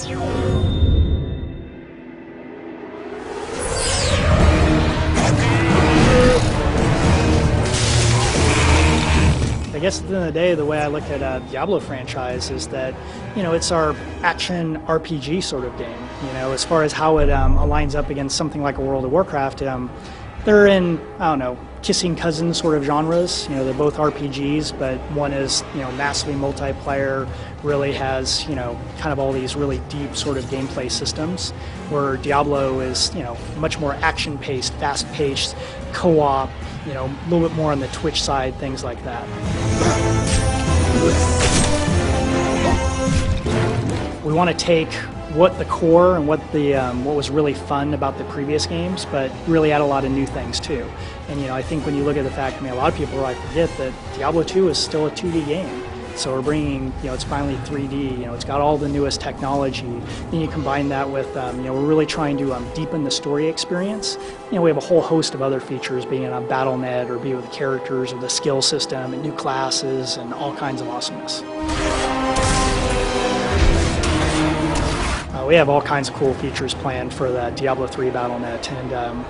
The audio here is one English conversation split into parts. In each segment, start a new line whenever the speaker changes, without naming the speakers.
I guess at the end of the day, the way I look at Diablo franchise is that, it's our action RPG sort of game. As far as how it aligns up against something like a World of Warcraft, they're in, I don't know, kissing cousin sort of genres. They're both RPGs, but one is, massively multiplayer, really has, kind of all these really deep sort of gameplay systems, where Diablo is, much more action-paced, fast-paced, co-op, a little bit more on the Twitch side, things like that. We want to take what the core and what was really fun about the previous games, but really add a lot of new things too. And I think when you look at the fact, a lot of people probably forget that Diablo 2 is still a 2D game. So we're bringing, it's finally 3D, it's got all the newest technology. Then you combine that with, we're really trying to deepen the story experience. We have a whole host of other features, being on BattleNet or be with the characters or the skill system and new classes and all kinds of awesomeness. We have all kinds of cool features planned for the Diablo 3 BattleNet, and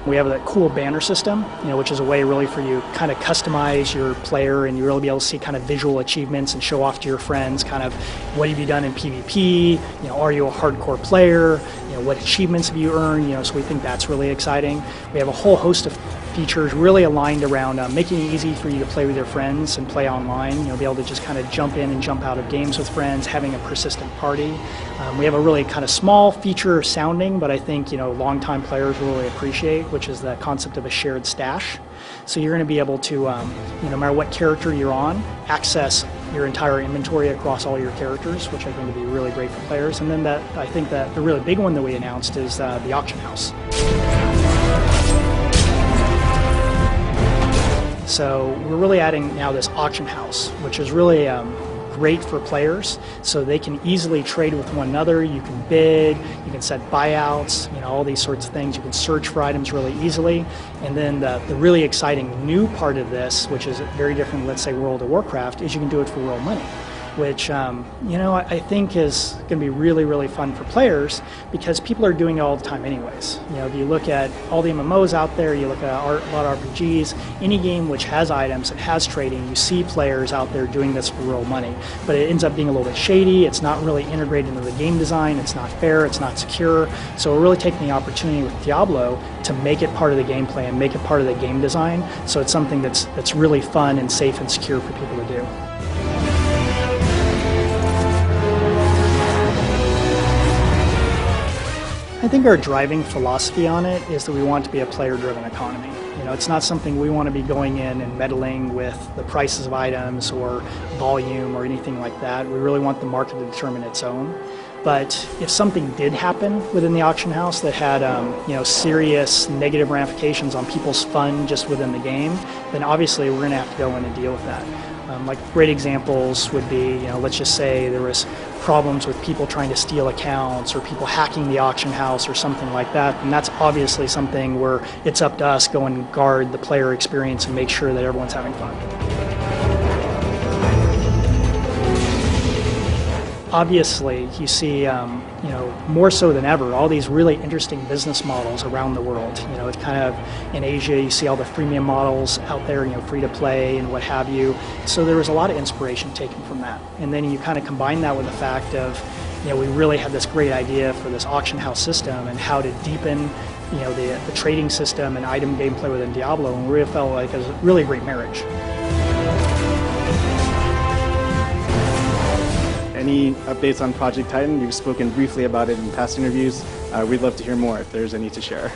we have that cool banner system, which is a way really for you kind of customize your player, and you really be able to see kind of visual achievements and show off to your friends kind of what have you done in PvP, are you a hardcore player, what achievements have you earned, so we think that's really exciting. We have a whole host of features really aligned around making it easy for you to play with your friends and play online, be able to just kind of jump in and jump out of games with friends, having a persistent party. We have a really kind of small feature sounding, but I think longtime players will really appreciate, which is the concept of a shared stash. So you're going to be able to, no matter what character you're on, access your entire inventory across all your characters, which I think would be really great for players. And then I think that the really big one that we announced is the auction house. So we're really adding now this auction house, which is really great for players, so they can easily trade with one another. You can bid, you can set buyouts, all these sorts of things. You can search for items really easily. And then the really exciting new part of this, which is very different, let's say World of Warcraft, is you can do it for real money, which I think is going to be really, really fun for players, because people are doing it all the time anyways. If you look at all the MMOs out there, you look at a lot of RPGs, any game which has items, it has trading, you see players out there doing this for real money. But it ends up being a little bit shady, it's not really integrated into the game design, it's not fair, it's not secure. So we're really taking the opportunity with Diablo to make it part of the gameplay and make it part of the game design, so it's something that's really fun and safe and secure for people to do. I think our driving philosophy on it is that we want it to be a player-driven economy. It's not something we want to be going in and meddling with the prices of items or volume or anything like that. We really want the market to determine its own. But if something did happen within the auction house that had serious negative ramifications on people's fun just within the game, then obviously we're going to have to go in and deal with that. Like great examples would be, let's just say there was problems with people trying to steal accounts or people hacking the auction house or something like that, and that's obviously something where it's up to us to go and guard the player experience and make sure that everyone's having fun. Obviously, you see, more so than ever, all these really interesting business models around the world. It's kind of in Asia, you see all the freemium models out there, free to play and what have you. So there was a lot of inspiration taken from that. And then you kind of combine that with the fact of, we really had this great idea for this auction house system and how to deepen, the trading system and item gameplay within Diablo, and we really felt like it was a really great marriage.
Any updates on Project Titan? You've spoken briefly about it in past interviews. We'd love to hear more if there's any to share.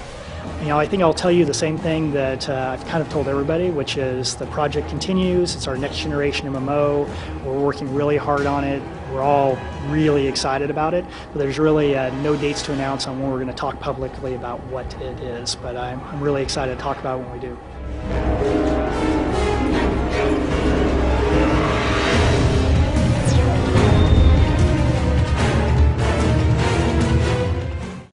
I think I'll tell you the same thing that I've kind of told everybody, which is the project continues. It's our next generation MMO. We're working really hard on it. We're all really excited about it, but there's really no dates to announce on when we're going to talk publicly about what it is. But I'm really excited to talk about it when we do.